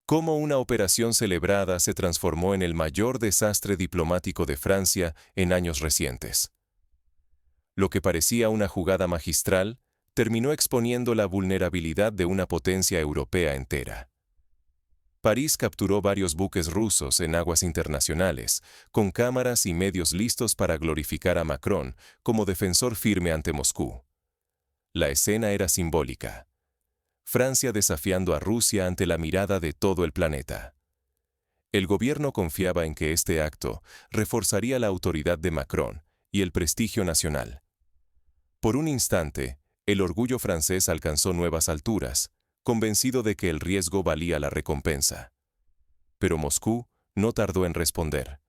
Cómo una operación celebrada se transformó en el mayor desastre diplomático de Francia en años recientes. Lo que parecía una jugada magistral, terminó exponiendo la vulnerabilidad de una potencia europea entera. París capturó varios buques rusos en aguas internacionales, con cámaras y medios listos para glorificar a Macron como defensor firme ante Moscú. La escena era simbólica. Francia desafiando a Rusia ante la mirada de todo el planeta. El gobierno confiaba en que este acto reforzaría la autoridad de Macron y el prestigio nacional. Por un instante, el orgullo francés alcanzó nuevas alturas, convencido de que el riesgo valía la recompensa. Pero Moscú no tardó en responder.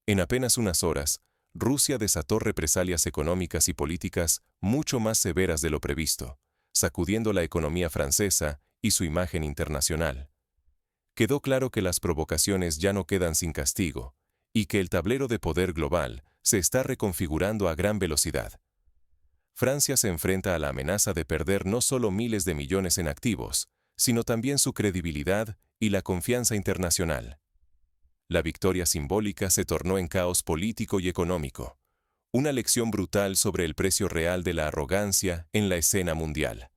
En apenas unas horas, Rusia desató represalias económicas y políticas mucho más severas de lo previsto, sacudiendo la economía francesa y su imagen internacional. Quedó claro que las provocaciones ya no quedan sin castigo, y que el tablero de poder global se está reconfigurando a gran velocidad. Francia se enfrenta a la amenaza de perder no solo miles de millones en activos, sino también su credibilidad y la confianza internacional. La victoria simbólica se tornó en caos político y económico, una lección brutal sobre el precio real de la arrogancia en la escena mundial.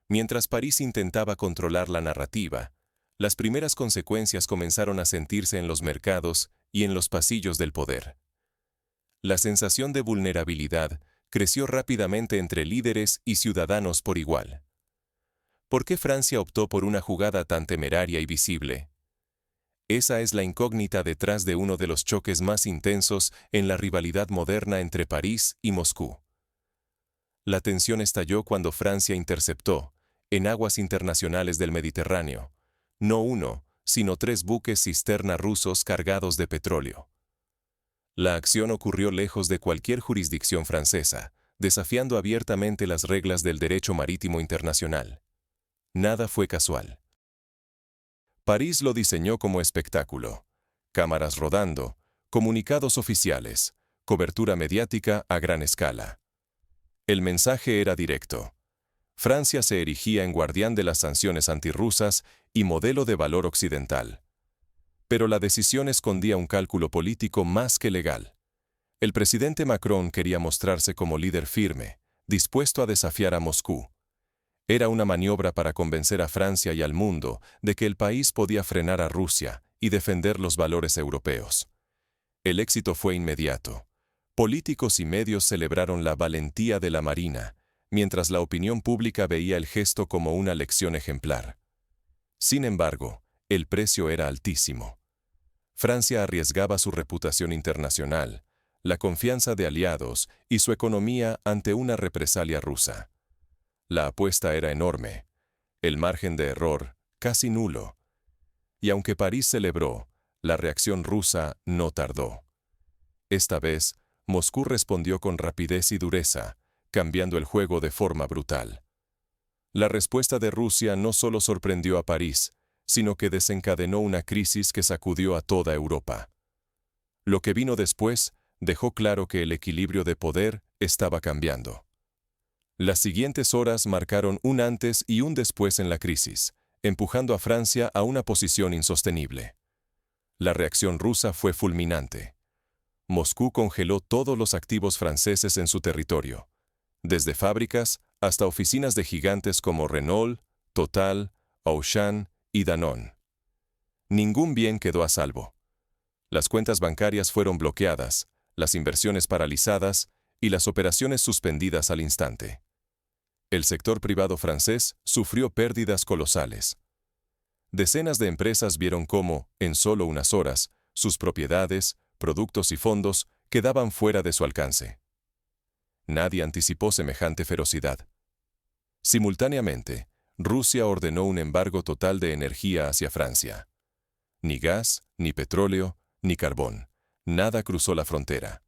Mientras París intentaba controlar la narrativa, las primeras consecuencias comenzaron a sentirse en los mercados y en los pasillos del poder. La sensación de vulnerabilidad creció rápidamente entre líderes y ciudadanos por igual. ¿Por qué Francia optó por una jugada tan temeraria y visible? Esa es la incógnita detrás de uno de los choques más intensos en la rivalidad moderna entre París y Moscú. La tensión estalló cuando Francia interceptó, en aguas internacionales del Mediterráneo, no uno, sino 3 buques cisterna rusos cargados de petróleo. La acción ocurrió lejos de cualquier jurisdicción francesa, desafiando abiertamente las reglas del derecho marítimo internacional. Nada fue casual. París lo diseñó como espectáculo. Cámaras rodando, comunicados oficiales, cobertura mediática a gran escala. El mensaje era directo. Francia se erigía en guardián de las sanciones antirrusas y modelo de valor occidental. Pero la decisión escondía un cálculo político más que legal. El presidente Macron quería mostrarse como líder firme, dispuesto a desafiar a Moscú. Era una maniobra para convencer a Francia y al mundo de que el país podía frenar a Rusia y defender los valores europeos. El éxito fue inmediato. Políticos y medios celebraron la valentía de la Marina, mientras la opinión pública veía el gesto como una lección ejemplar. Sin embargo, el precio era altísimo. Francia arriesgaba su reputación internacional, la confianza de aliados y su economía ante una represalia rusa. La apuesta era enorme, el margen de error casi nulo. Y aunque París celebró, la reacción rusa no tardó. Esta vez, Moscú respondió con rapidez y dureza, cambiando el juego de forma brutal. La respuesta de Rusia no solo sorprendió a París, sino que desencadenó una crisis que sacudió a toda Europa. Lo que vino después dejó claro que el equilibrio de poder estaba cambiando. Las siguientes horas marcaron un antes y un después en la crisis, empujando a Francia a una posición insostenible. La reacción rusa fue fulminante. Moscú congeló todos los activos franceses en su territorio, desde fábricas hasta oficinas de gigantes como Renault, Total, Auchan y Danone. Ningún bien quedó a salvo. Las cuentas bancarias fueron bloqueadas, las inversiones paralizadas y las operaciones suspendidas al instante. El sector privado francés sufrió pérdidas colosales. Decenas de empresas vieron cómo, en solo unas horas, sus propiedades, productos y fondos quedaban fuera de su alcance. Nadie anticipó semejante ferocidad. Simultáneamente, Rusia ordenó un embargo total de energía hacia Francia. Ni gas, ni petróleo, ni carbón. Nada cruzó la frontera.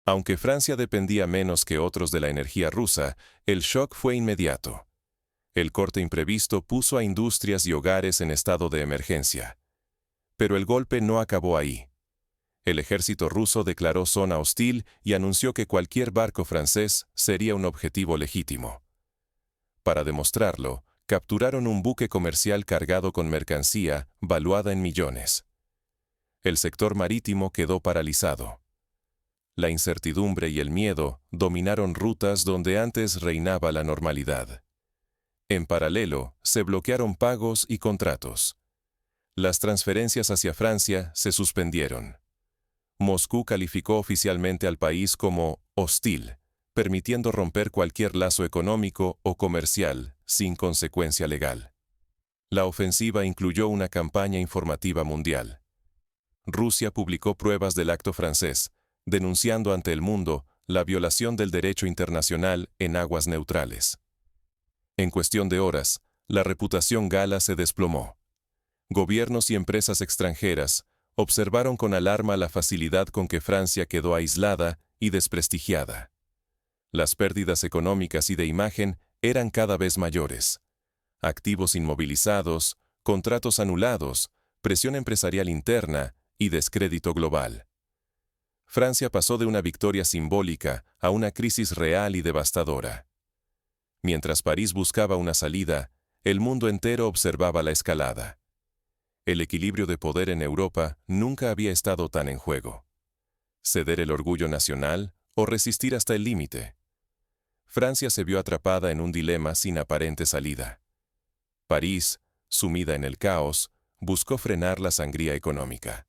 Aunque Francia dependía menos que otros de la energía rusa, el shock fue inmediato. El corte imprevisto puso a industrias y hogares en estado de emergencia. Pero el golpe no acabó ahí. El ejército ruso declaró zona hostil y anunció que cualquier barco francés sería un objetivo legítimo. Para demostrarlo, capturaron un buque comercial cargado con mercancía valuada en millones. El sector marítimo quedó paralizado. La incertidumbre y el miedo dominaron rutas donde antes reinaba la normalidad. En paralelo, se bloquearon pagos y contratos. Las transferencias hacia Francia se suspendieron. Moscú calificó oficialmente al país como hostil, permitiendo romper cualquier lazo económico o comercial sin consecuencia legal. La ofensiva incluyó una campaña informativa mundial. Rusia publicó pruebas del acto francés, denunciando ante el mundo la violación del derecho internacional en aguas neutrales. En cuestión de horas, la reputación gala se desplomó. Gobiernos y empresas extranjeras observaron con alarma la facilidad con que Francia quedó aislada y desprestigiada. Las pérdidas económicas y de imagen eran cada vez mayores. Activos inmovilizados, contratos anulados, presión empresarial interna y descrédito global. Francia pasó de una victoria simbólica a una crisis real y devastadora. Mientras París buscaba una salida, el mundo entero observaba la escalada. El equilibrio de poder en Europa nunca había estado tan en juego. ¿Ceder el orgullo nacional o resistir hasta el límite? Francia se vio atrapada en un dilema sin aparente salida. París, sumida en el caos, buscó frenar la sangría económica.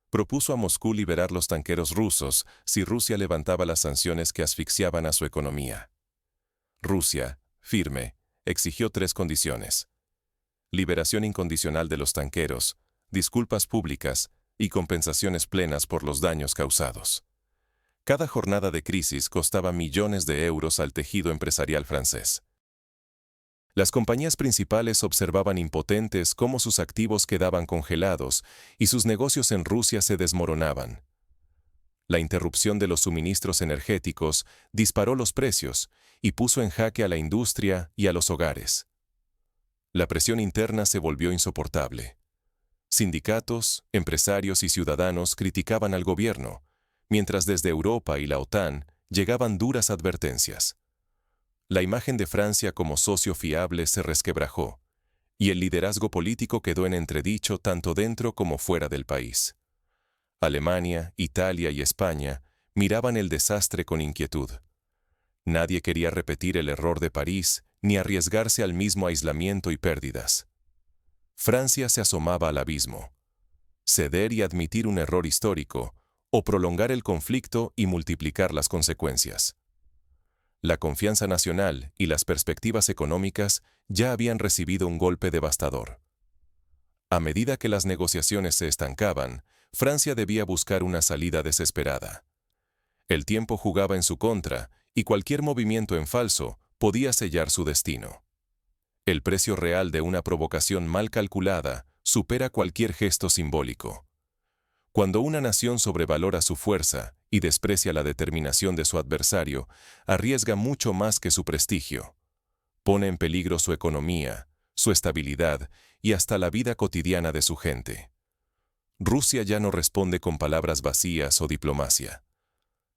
Propuso a Moscú liberar los tanqueros rusos si Rusia levantaba las sanciones que asfixiaban a su economía. Rusia, firme, exigió 3 condiciones: liberación incondicional de los tanqueros, disculpas públicas y compensaciones plenas por los daños causados. Cada jornada de crisis costaba millones de euros al tejido empresarial francés. Las compañías principales observaban impotentes cómo sus activos quedaban congelados y sus negocios en Rusia se desmoronaban. La interrupción de los suministros energéticos disparó los precios y puso en jaque a la industria y a los hogares. La presión interna se volvió insoportable. Sindicatos, empresarios y ciudadanos criticaban al gobierno, mientras desde Europa y la OTAN llegaban duras advertencias. La imagen de Francia como socio fiable se resquebrajó, y el liderazgo político quedó en entredicho tanto dentro como fuera del país. Alemania, Italia y España miraban el desastre con inquietud. Nadie quería repetir el error de París ni arriesgarse al mismo aislamiento y pérdidas. Francia se asomaba al abismo. Ceder y admitir un error histórico, o prolongar el conflicto y multiplicar las consecuencias. La confianza nacional y las perspectivas económicas ya habían recibido un golpe devastador. A medida que las negociaciones se estancaban, Francia debía buscar una salida desesperada. El tiempo jugaba en su contra y cualquier movimiento en falso podía sellar su destino. El precio real de una provocación mal calculada supera cualquier gesto simbólico. Cuando una nación sobrevalora su fuerza y desprecia la determinación de su adversario, arriesga mucho más que su prestigio. Pone en peligro su economía, su estabilidad y hasta la vida cotidiana de su gente. Rusia ya no responde con palabras vacías o diplomacia.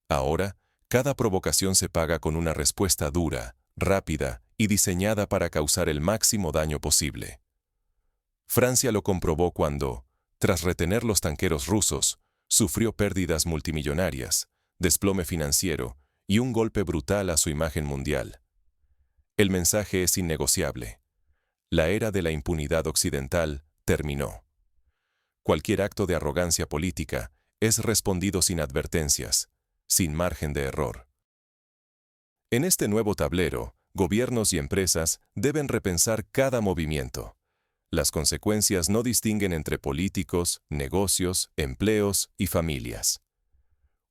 Ahora, cada provocación se paga con una respuesta dura, rápida y diseñada para causar el máximo daño posible. Francia lo comprobó cuando, tras retener los tanqueros rusos, sufrió pérdidas multimillonarias, desplome financiero y un golpe brutal a su imagen mundial. El mensaje es innegociable. La era de la impunidad occidental terminó. Cualquier acto de arrogancia política es respondido sin advertencias, sin margen de error. En este nuevo tablero, gobiernos y empresas deben repensar cada movimiento. Las consecuencias no distinguen entre políticos, negocios, empleos y familias.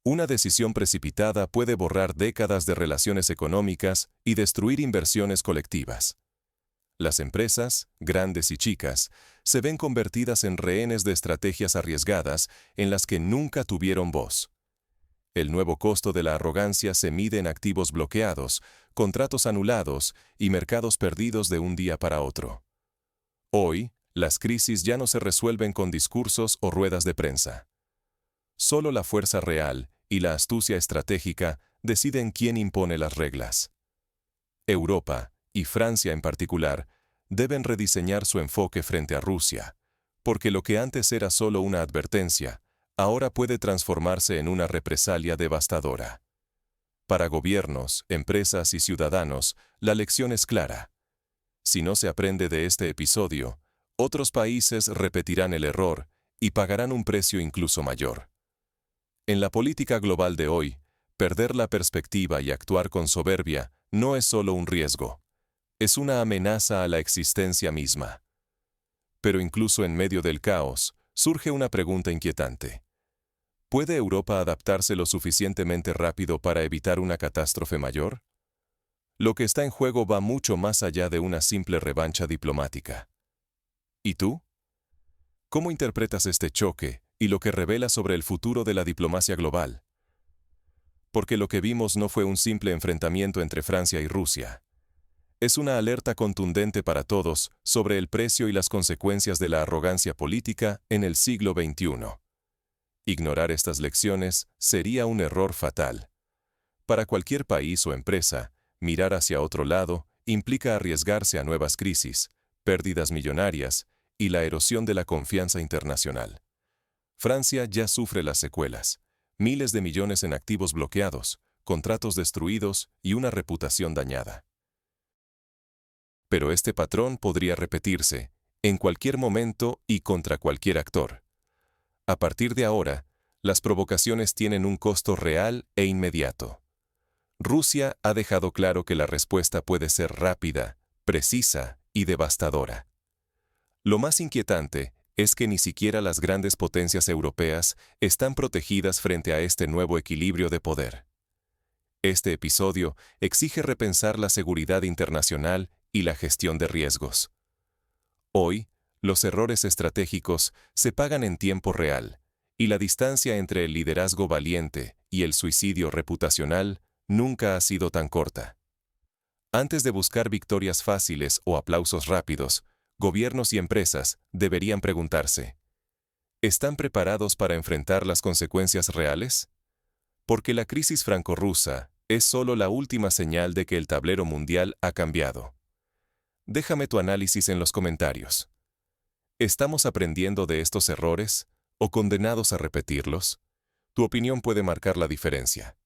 Una decisión precipitada puede borrar décadas de relaciones económicas y destruir inversiones colectivas. Las empresas, grandes y chicas, se ven convertidas en rehenes de estrategias arriesgadas en las que nunca tuvieron voz. El nuevo costo de la arrogancia se mide en activos bloqueados, contratos anulados y mercados perdidos de un día para otro. Hoy, las crisis ya no se resuelven con discursos o ruedas de prensa. Solo la fuerza real y la astucia estratégica deciden quién impone las reglas. Europa, y Francia en particular, deben rediseñar su enfoque frente a Rusia, porque lo que antes era solo una advertencia, ahora puede transformarse en una represalia devastadora. Para gobiernos, empresas y ciudadanos, la lección es clara. Si no se aprende de este episodio, otros países repetirán el error y pagarán un precio incluso mayor. En la política global de hoy, perder la perspectiva y actuar con soberbia no es solo un riesgo, es una amenaza a la existencia misma. Pero incluso en medio del caos, surge una pregunta inquietante. ¿Puede Europa adaptarse lo suficientemente rápido para evitar una catástrofe mayor? Lo que está en juego va mucho más allá de una simple revancha diplomática. ¿Y tú? ¿Cómo interpretas este choque y lo que revela sobre el futuro de la diplomacia global? Porque lo que vimos no fue un simple enfrentamiento entre Francia y Rusia. Es una alerta contundente para todos sobre el precio y las consecuencias de la arrogancia política en el siglo XXI. Ignorar estas lecciones sería un error fatal. Para cualquier país o empresa, mirar hacia otro lado implica arriesgarse a nuevas crisis, pérdidas millonarias y la erosión de la confianza internacional. Francia ya sufre las secuelas. Miles de millones en activos bloqueados, contratos destruidos y una reputación dañada. Pero este patrón podría repetirse, en cualquier momento y contra cualquier actor. A partir de ahora, las provocaciones tienen un costo real e inmediato. Rusia ha dejado claro que la respuesta puede ser rápida, precisa y devastadora. Lo más inquietante es que ni siquiera las grandes potencias europeas están protegidas frente a este nuevo equilibrio de poder. Este episodio exige repensar la seguridad internacional y la gestión de riesgos. Hoy, los errores estratégicos se pagan en tiempo real, y la distancia entre el liderazgo valiente y el suicidio reputacional nunca ha sido tan corta. Antes de buscar victorias fáciles o aplausos rápidos, gobiernos y empresas deberían preguntarse: ¿están preparados para enfrentar las consecuencias reales? Porque la crisis franco-rusa es solo la última señal de que el tablero mundial ha cambiado. Déjame tu análisis en los comentarios. ¿Estamos aprendiendo de estos errores o condenados a repetirlos? Tu opinión puede marcar la diferencia.